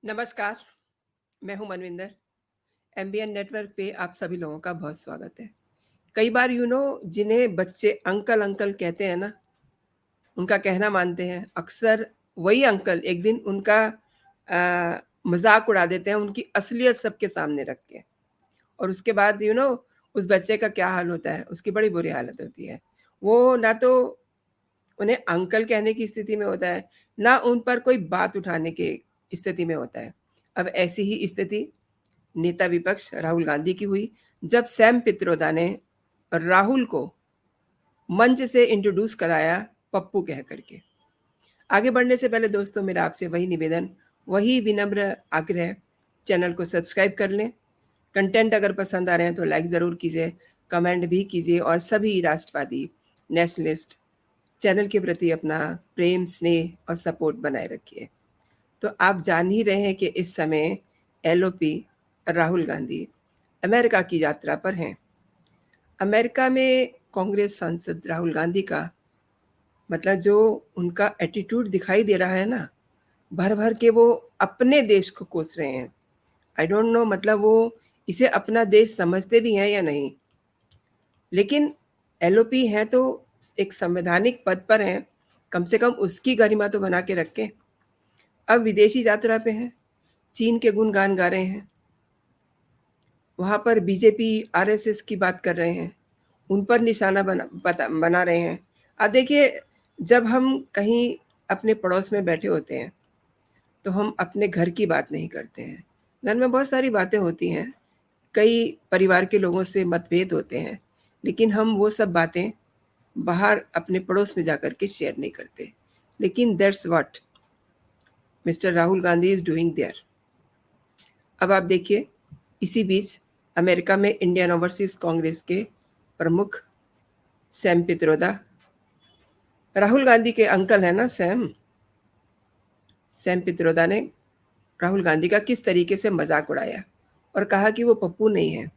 नमस्कार, मैं हूँ मनविंदर। एमबीएन नेटवर्क पे आप सभी लोगों का बहुत स्वागत है। कई बार जिन्हें बच्चे अंकल अंकल कहते हैं ना, उनका कहना मानते हैं। अक्सर वही अंकल एक दिन उनका मज़ाक उड़ा देते हैं उनकी असलियत सबके सामने रख के। और उसके बाद उस बच्चे का क्या हाल होता है, उसकी बड़ी बुरी हालत होती है। वो ना तो उन्हें अंकल कहने की स्थिति में होता है, ना उन पर कोई बात उठाने की स्थिति में होता है। अब ऐसी ही स्थिति नेता विपक्ष राहुल गांधी की हुई, जब सैम पित्रोदा ने राहुल को मंच से इंट्रोड्यूस कराया पप्पू कह करके। आगे बढ़ने से पहले दोस्तों मेरा आपसे वही निवेदन, वही विनम्र आग्रह, चैनल को सब्सक्राइब कर लें। कंटेंट अगर पसंद आ रहे हैं तो लाइक ज़रूर कीजिए, कमेंट भी कीजिए और सभी राष्ट्रवादी, नेशनलिस्ट चैनल के प्रति अपना प्रेम, स्नेह और सपोर्ट बनाए रखिए। तो आप जान ही रहे हैं कि इस समय एलओपी राहुल गांधी अमेरिका की यात्रा पर हैं। अमेरिका में कांग्रेस सांसद राहुल गांधी का मतलब जो उनका एटीट्यूड दिखाई दे रहा है ना, भर-भर के वो अपने देश को कोस रहे हैं। आई डोंट नो मतलब वो इसे अपना देश समझते भी हैं या नहीं। लेकिन एलओपी हैं तो एक संवैधानिक पद पर हैं, कम से कम उसकी गरिमा तो बना के रखें। अब विदेशी यात्रा पे हैं, चीन के गुणगान गा रहे हैं। वहाँ पर बीजेपी, आरएसएस की बात कर रहे हैं, उन पर निशाना बना रहे हैं। अब देखिए, जब हम कहीं अपने पड़ोस में बैठे होते हैं, तो हम अपने घर की बात नहीं करते हैं। घर में बहुत सारी बातें होती हैं, कई परिवार के लोगों से मतभेद होते हैं, लेकिन हम वो सब बातें बाहर अपने पड़ोस में जाकर के शेयर नहीं करते। लेकिन that's what mister Rahul Gandhi is doing there. अब आप देखिए, इसी बीच अमेरिका में इंडियन ओवरसीज कांग्रेस के प्रमुख सैम पित्रोदा, राहुल गांधी के अंकल है ना सैम पित्रोदा ने राहुल गांधी का किस तरीके से मजाक उड़ाया और कहा कि वो पप्पू नहीं है।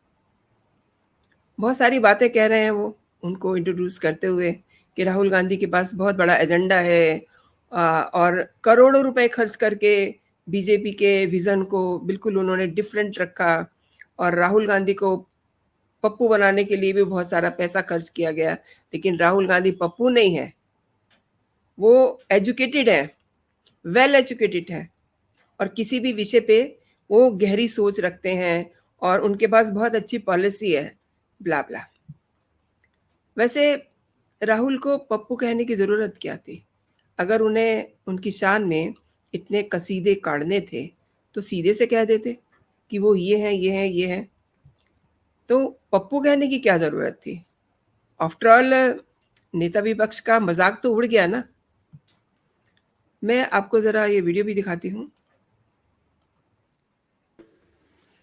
बहुत सारी बातें कह रहे हैं वो उनको इंट्रोड्यूस करते हुए कि राहुल गांधी के पास बहुत बड़ा एजेंडा है और करोड़ों रुपए खर्च करके बीजेपी के विजन को बिल्कुल उन्होंने डिफरेंट रखा और राहुल गांधी को पप्पू बनाने के लिए भी बहुत सारा पैसा खर्च किया गया। लेकिन राहुल गांधी पप्पू नहीं है, वो एजुकेटेड है, वेल एजुकेटेड है और किसी भी विषय पे वो गहरी सोच रखते हैं और उनके पास बहुत अच्छी पॉलिसी है, ब्ला ब्ला। वैसे राहुल को पप्पू कहने की ज़रूरत क्या थी? अगर उन्हें उनकी शान में इतने कसीदे काढ़ने थे, तो सीधे से कह देते कि वो ये हैं, ये हैं, ये हैं। तो पप्पू कहने की क्या ज़रूरत थी? आफ्टर ऑल नेता विपक्ष का मज़ाक तो उड़ गया ना। मैं आपको ज़रा ये वीडियो भी दिखाती हूँ।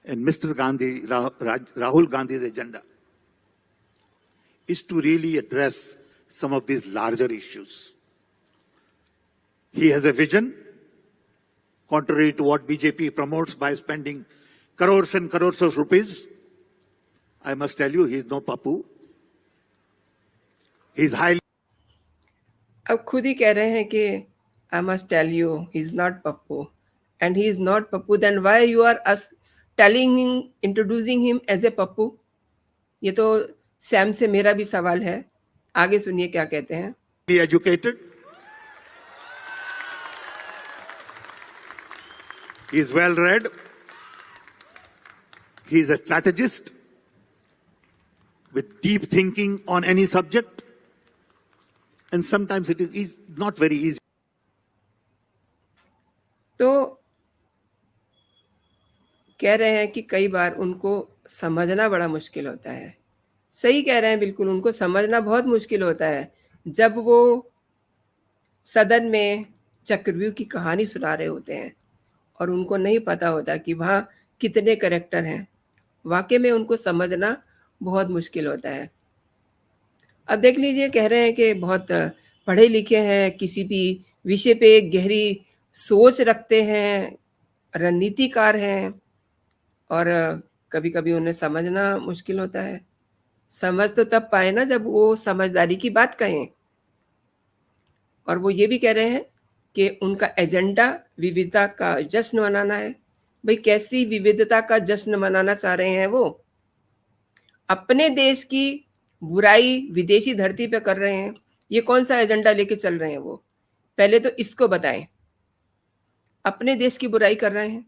And Mr. Gandhi, Rahul Gandhi's agenda is to really address some of these larger issues. He has a vision, contrary to what BJP promotes by spending crores and crores of rupees. I must tell you, he is no papu. He is highly... अब खुद ही कह रहे हैं कि I must tell you, he is not Pappu. And he is not Pappu, then why you are telling him, introducing him as a Pappu? ये तो Sam से मेरा भी सवाल है। आगे सुनिए क्या कहते हैं। Educated. He is well read. He is a strategist with deep thinking on any subject. And sometimes it is not very easy. तो कह रहे हैं कि कई बार उनको समझना बड़ा मुश्किल होता है। सही कह रहे हैं बिल्कुल, उनको समझना बहुत मुश्किल होता है। जब वो सदन में चक्रव्यूह की कहानी सुना रहे होते हैं और उनको नहीं पता होता कि वहाँ कितने कैरेक्टर हैं। वाक़ई में उनको समझना बहुत मुश्किल होता है। अब देख लीजिए, कह रहे हैं कि बहुत पढ़े लिखे हैं, किसी भी विषय पे गहरी सोच रखते हैं, रणनीतिकार हैं और कभी-कभी उन्हें समझना मुश्किल होता है। समझ तो तब पाए ना जब वो समझदारी की बात कहें। और वो ये भी कह रहे हैं कि उनका एजेंडा विविधता का जश्न मनाना है। भाई कैसी विविधता का जश्न मनाना चाह रहे हैं वो? अपने देश की बुराई विदेशी धरती पे कर रहे हैं। ये कौन-सा एजेंडा लेके चल रहे हैं वो? पहले तो इसको बताएँ। अपने देश की बुराई कर रहे हैं।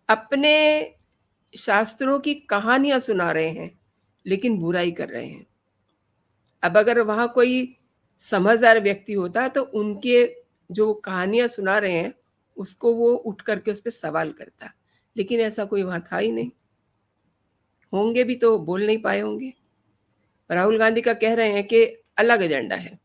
अपने शास्त्रों की कहानियाँ सुना रहे हैं, लेकिन बुराई कर रहे हैं। अब अगर वहाँ कोई समझदार व्यक्ति होता तो उनके जो कहानियाँ सुना रहे हैं, उसको वो उठ कर के उस पे सवाल करता। लेकिन ऐसा कोई वहाँ था ही नहीं। होंगे भी तो बोल नहीं पाए होंगे। राहुल गांधी का कह रहे हैं कि अलग एजेंडा है,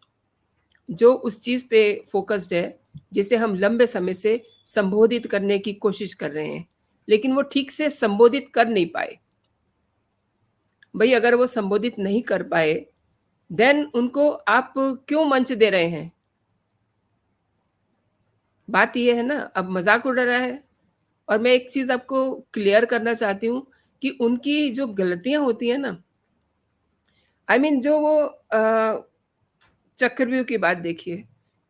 जो उस चीज़ पे फ़ोकस्ड है, जिसे हम लंबे समय से संबोधित करने की कोशिश कर रहे हैं, लेकिन वो ठीक से संबोधित कर नहीं पाए। भई अगर वो संबोधित नहीं कर पाए, देन उनको आप क्यों मंच दे रहे हैं? बात ये है ना, अब मज़ाक उड़ रहा है। और मैं एक चीज़ आपको क्लियर करना चाहती हूँ कि उनकी जो गलतियाँ होती हैं ना, आई मीन जो वो चक्रव्यूह की बात देखिए,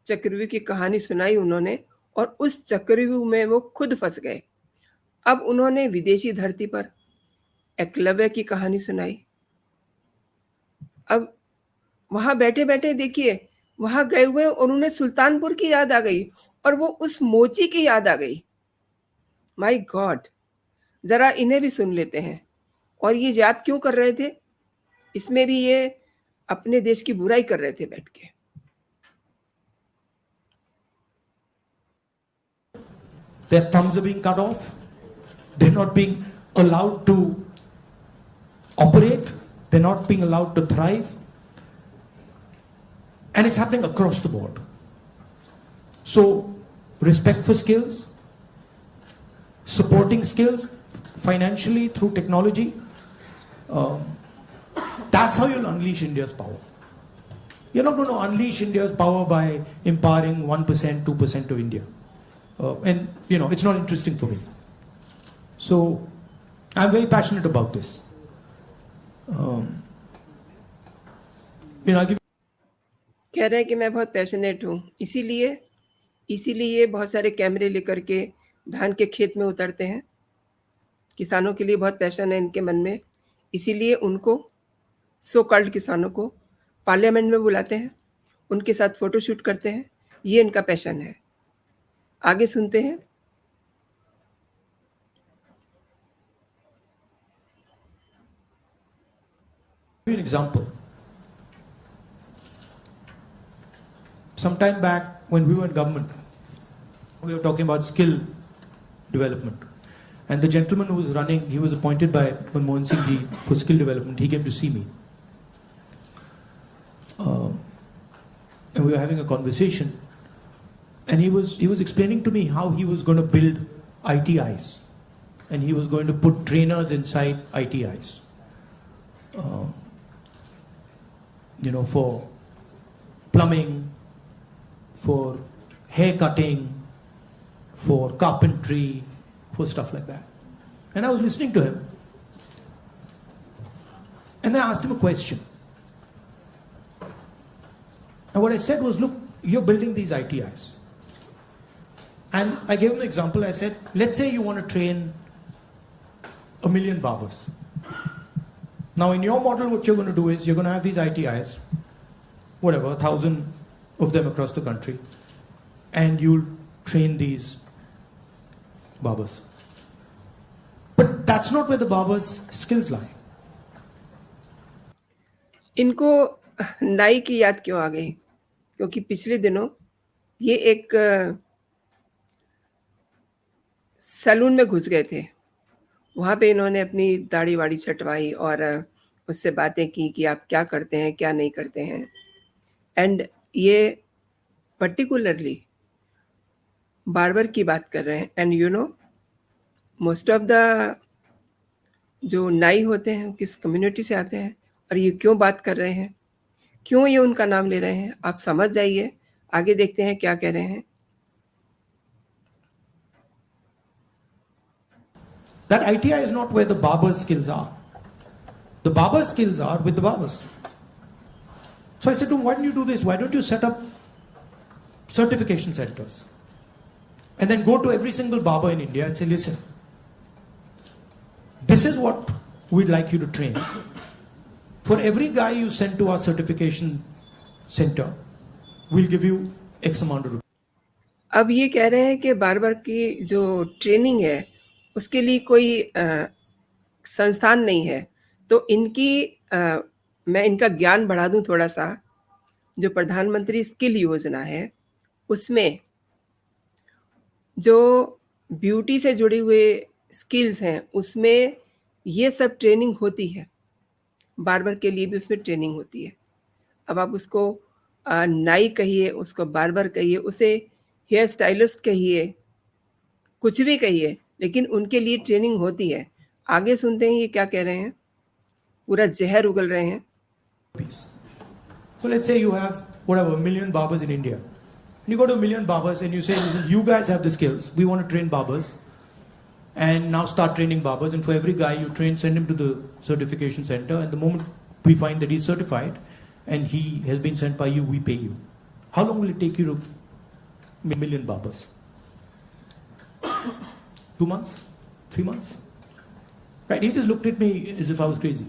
चक्रव्यूह की कहानी सुनाई उन्होंने और उस चक्रव्यूह में वो खुद फँस गए। अब उन्होंने विदेशी धरती पर एकलव्य की कहानी सुनाई। अब वहाँ बैठे-बैठे देखिए, वहाँ गए हुए और उन्हें सुल्तानपुर की याद आ गई और वो उस मोची की याद आ गई। My God! ज़रा इन्हें भी सुन लेते हैं। और ये याद क्यों कर रहे थे? इसमें भी ये अपने देश की बुराई कर रहे थे बैठ के। Their thumbs are being cut off. They're not being allowed to operate. They're not being allowed to thrive. And it's happening across the board. So, respect for skills, supporting skills financially through technology. That's how you'll unleash India's power. You're not going to unleash India's power by empowering 1%, 2% of India. And, it's not interesting for me. So, I'm very passionate about this. I'll give कह रहे हैं कि मैं बहुत passionate हूँ, इसीलिए बहुत सारे कैमरे लेकर के धान के खेत में उतरते हैं। किसानों के लिए बहुत पैशन है इनके मन में, इसीलिए उनको सो कॉल्ड किसानों को पार्लियामेंट में बुलाते हैं, उनके साथ फ़ोटोशूट करते हैं, ये इनका पैशन है। आगे सुनते हैं। you an example. Some time back, when we were in government, we were talking about skill development. And the gentleman who was running, he was appointed by Manmohan Singh Ji for skill development. He came to see me. And we were having a conversation. And he was explaining to me how he was going to build ITIs. And he was going to put trainers inside ITIs. For plumbing, for hair cutting, for carpentry, for stuff like that. And I was listening to him. And I asked him a question. And what I said was, look, you're building these ITIs. And I gave him an example. I said, let's say you want to train 1 million barbers. Now, in your model, what you're going to do is you're going to have these ITIs, 1,000 of them across the country, and you'll train these barbers. But that's not where the barbers' skills lie. इनको नाई की याद क्यों आ गई? क्योंकि पिछले दिनों ये एक सैलून में घुस गए थे। वहाँ पे इन्होंने अपनी दाढ़ी-वाड़ी छँटवाई और उससे बातें की कि आप क्या करते हैं, क्या नहीं करते हैं। एंड ये पर्टिकुलरली बार्बर की बात कर रहे हैं। एंड मोस्ट ऑफ द जो नाई होते हैं, किस कम्युनिटी से आते हैं और ये क्यों बात कर रहे हैं? क्यों ये उनका नाम ले रहे हैं? आप समझ जाइए। आगे देखते हैं क्या कह रहे हैं। That ITI is not where the barber's skills are. The barber's skills are with the barbers. So I said to him, why don't you do this? Why don't you set up certification centers and then go to every single barber in India and say, listen, this is what we'd like you to train. For every guy you send to our certification center, we'll give you X amount of rupees. अब ये कह रहे हैं कि barber की जो training है उसके लिए कोई संस्थान नहीं है, तो इनकी मैं इनका ज्ञान बढ़ा दूं थोड़ा सा। जो प्रधानमंत्री स्किल योजना है उसमें जो ब्यूटी से जुड़े हुए स्किल्स हैं उसमें ये सब ट्रेनिंग होती है। बार्बर के लिए भी उसमें ट्रेनिंग होती है। अब आप उसको नाई कहिए, उसको बार्बर कहिए, उसे हेयर स्टाइलिस्ट कहिए, कुछ भी कहिए, लेकिन उनके लिए ट्रेनिंग होती है। आगे सुनते हैं ये क्या कह रहे हैं, पूरा जहर उगल रहे हैं। So let's say you have whatever 1 million barbers in India. And you go to 1 million barbers and you say, listen, you guys have the skills. We want to train barbers. And now start training barbers. And for every guy you train, send him to the certification center. And the moment we find that he's certified and he has been sent by you, we pay you. How long will it take you to 1 million barbers? 2 months? 3 months? Right? He just looked at me as if I was crazy.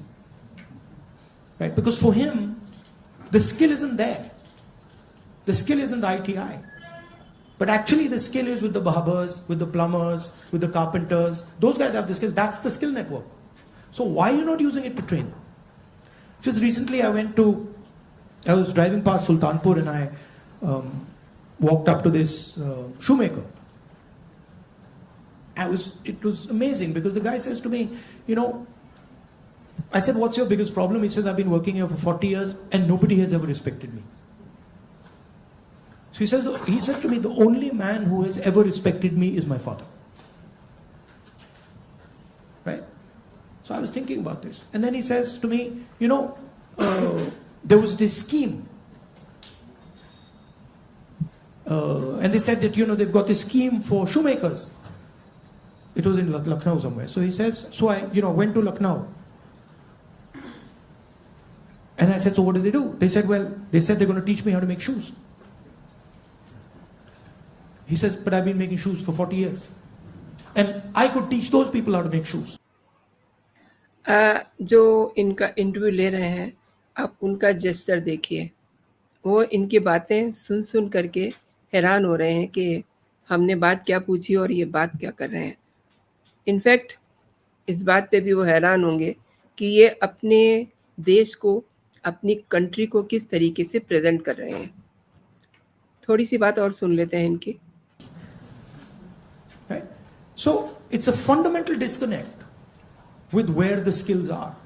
Right? Because for him, the skill isn't there. The skill isn't the ITI. But actually the skill is with the barbers, with the plumbers, with the carpenters. Those guys have the skill. That's the skill network. So why are you not using it to train? Just recently I was driving past Sultanpur and I walked up to this shoemaker. It was amazing because the guy says to me, I said, what's your biggest problem? He says, I've been working here for 40 years and nobody has ever respected me. So he says to me, the only man who has ever respected me is my father. Right? So I was thinking about this. And then he says to me, there was this scheme. And they said that, they've got this scheme for shoemakers. It was in Lucknow somewhere. So he says, so I, went to Lucknow. And I said, so what did they do? They said they're going to teach me how to make shoes. He says, but I've been making shoes for 40 years. And I could teach those people how to make shoes. जो इनका interview ले रहे हैं, आप उनका gesture देखिए। वो इनकी बातें सुन करके हैरान हो रहे हैं कि हमने बात क्या पूछी और ये बात क्या कर रहे हैं। इनफैक्ट इस बात पे भी वो हैरान होंगे कि ये अपने देश को, अपनी कंट्री को किस तरीके से प्रेजेंट कर रहे हैं। थोड़ी सी बात और सुन लेते हैं इनकी। Right? So it's a fundamental disconnect with where the skills are.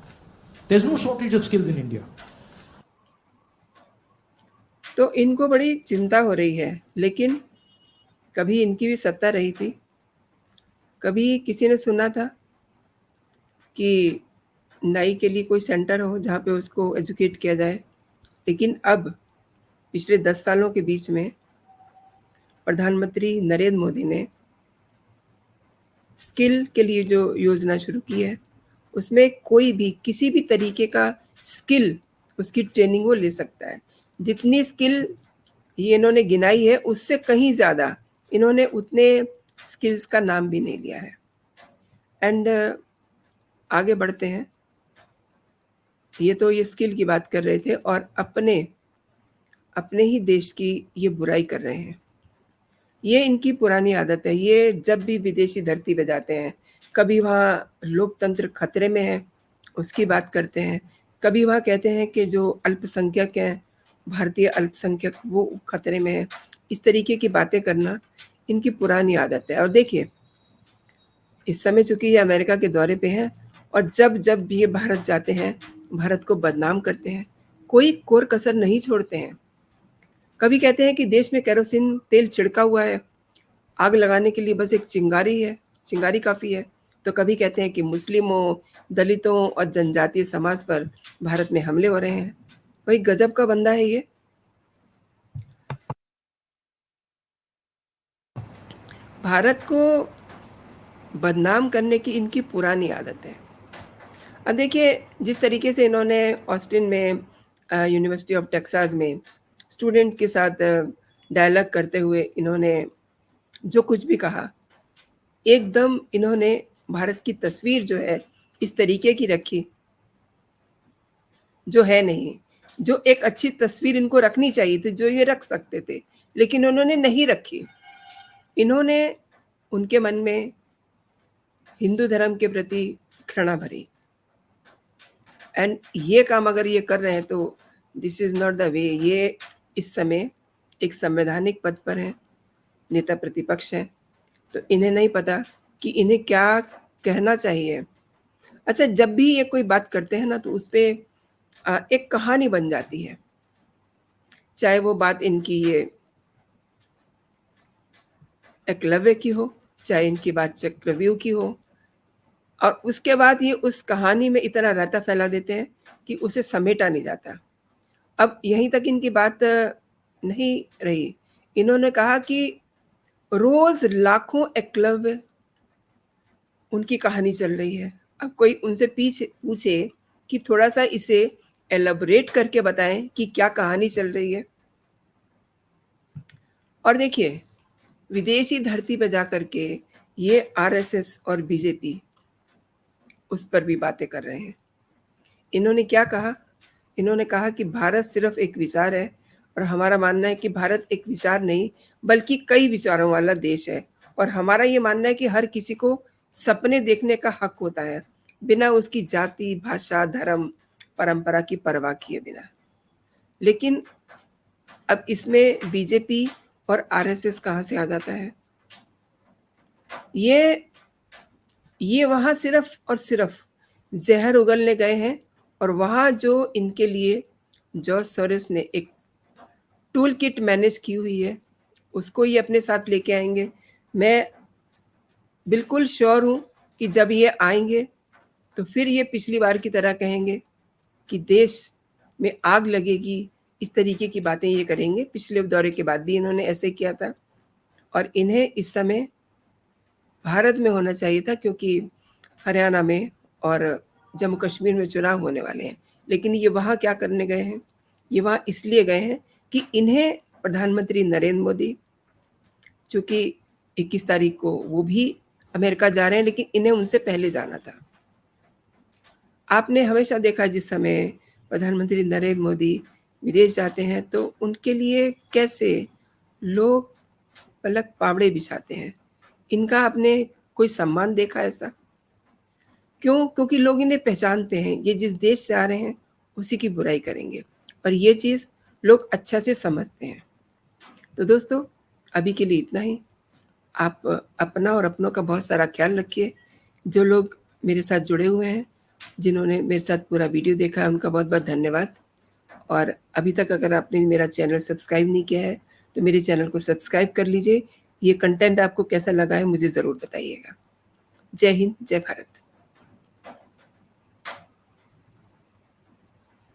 There's no shortage of skills in India. तो इनको बड़ी चिंता हो रही है, लेकिन कभी इनकी भी सत्ता रही थी। कभी किसी ने सुना था कि नाई के लिए कोई सेंटर हो जहाँ पे उसको एजुकेट किया जाए। लेकिन अब पिछले 10 सालों के बीच में प्रधानमंत्री नरेंद्र मोदी ने स्किल के लिए जो योजना शुरू की है उसमें कोई भी किसी भी तरीके का स्किल, उसकी ट्रेनिंग वो ले सकता है। जितनी स्किल ये इन्होंने गिनाई है उससे कहीं ज़्यादा इन्होंने उतने स्किल्स का नाम भी नहीं लिया है। एंड आगे बढ़ते हैं। ये तो ये स्किल की बात कर रहे थे और अपने ही देश की ये बुराई कर रहे हैं। ये इनकी पुरानी आदत है। ये जब भी विदेशी धरती पे जाते हैं, कभी वहाँ लोकतंत्र खतरे में है उसकी बात करते हैं, कभी वहाँ कहते हैं कि जो अल्पसंख्यक हैं, भारतीय अल्पसंख्यक, वो खतरे में है। इस तरीके की बातें करना इनकी पुरानी आदत है। और देखिए, इस समय चूंकि ये अमेरिका के दौरे पे हैं और जब भी ये भारत जाते हैं, भारत को बदनाम करते हैं, कोई कोर कसर नहीं छोड़ते हैं। कभी कहते हैं कि देश में केरोसिन तेल छिड़का हुआ है, आग लगाने के लिए बस एक चिंगारी काफ़ी है। तो कभी कहते हैं कि मुस्लिमों, दलितों और जनजातीय समाज पर भारत में हमले हो रहे हैं। भाई गजब का बंदा है ये। भारत को बदनाम करने की इनकी पुरानी आदत है। अब देखिए, जिस तरीके से इन्होंने ऑस्टिन में यूनिवर्सिटी ऑफ टेक्सास में स्टूडेंट के साथ डायलॉग करते हुए इन्होंने जो कुछ भी कहा, एकदम इन्होंने भारत की तस्वीर जो है इस तरीके की रखी जो है नहीं। जो एक अच्छी तस्वीर इनको रखनी चाहिए थी, जो ये रख सकते थे, लेकिन उन्होंने नहीं रखी। इन्होंने उनके मन में हिंदू धर्म के प्रति घृणा भरी। एंड ये काम अगर ये कर रहे हैं तो this is not the way. ये इस समय एक संवैधानिक पद पर हैं, नेता प्रतिपक्ष हैं, तो इन्हें नहीं पता कि इन्हें क्या कहना चाहिए। अच्छा, जब भी ये कोई बात करते हैं ना तो उस पे एक कहानी बन जाती है, चाहे वो बात इनकी ये एकलव्य की हो, चाहे इनकी बात चक्रव्यूह की हो, और उसके बाद ये उस कहानी में इतना रायता फैला देते हैं कि उसे समेटा नहीं जाता। अब यहीं तक इनकी बात नहीं रही। इन्होंने कहा कि रोज लाखों एकलव्य उनकी कहानी चल रही है। अब कोई उनसे पूछे कि थोड़ा सा इसे एलैबोरेट करके बताएं कि क्या कहानी चल रही है। और देखिए, विदेशी धरती पे जाकर के ये आरएसएस और बीजेपी उस पर भी बातें कर रहे हैं। इन्होंने क्या कहा? इन्होंने कहा कि भारत सिर्फ एक विचार है, और हमारा मानना है कि भारत एक विचार नहीं बल्कि कई विचारों वाला देश है, और हमारा ये मानना है कि हर किसी को सपने देखने का हक होता है, बिना उसकी जाति, भाषा, धर्म, परंपरा की परवाह किए बिना। लेकिन अब इसमें बीजेपी और आरएसएस कहाँ से आ जाता है? ये वहाँ सिर्फ और सिर्फ जहर उगलने गए हैं, और वहाँ जो इनके लिए जॉर्ज सोरोस ने एक टूल किट मैनेज की हुई है, उसको ये अपने साथ लेके आएंगे। मैं बिल्कुल श्योर हूँ कि जब ये आएंगे तो फिर ये पिछली बार की तरह कहेंगे कि देश में आग लगेगी, इस तरीके की बातें ये करेंगे। पिछले दौरे के बाद भी इन्होंने ऐसे किया था, और इन्हें इस समय भारत में होना चाहिए था, क्योंकि हरियाणा में और जम्मू कश्मीर में चुनाव होने वाले हैं। लेकिन ये वहाँ क्या करने गए हैं? ये वहाँ इसलिए गए हैं कि इन्हें प्रधानमंत्री नरेंद्र मोदी, चूँकि 21 तारीख को वो भी अमेरिका जा रहे हैं, लेकिन इन्हें उनसे पहले जाना था। आपने हमेशा देखा जिस समय प्रधानमंत्री नरेंद्र मोदी विदेश जाते हैं तो उनके लिए कैसे लोग पलक पावड़े बिछाते हैं। इनका आपने कोई सम्मान देखा ऐसा? क्यों? क्योंकि लोग इन्हें पहचानते हैं, ये जिस देश से आ रहे हैं उसी की बुराई करेंगे, और ये चीज़ लोग अच्छा से समझते हैं। तो दोस्तों, अभी के लिए इतना ही। आप अपना और अपनों का बहुत सारा ख्याल रखिए। जो लोग मेरे साथ जुड़े हुए हैं, जिन्होंने मेरे साथ पूरा वीडियो देखा है, उनका बहुत बहुत धन्यवाद। और अभी तक अगर आपने मेरा चैनल सब्सक्राइब नहीं किया है तो मेरे चैनल को सब्सक्राइब कर लीजिए। ये कंटेंट आपको कैसा लगा है मुझे ज़रूर बताइएगा। जय हिंद, जय भारत।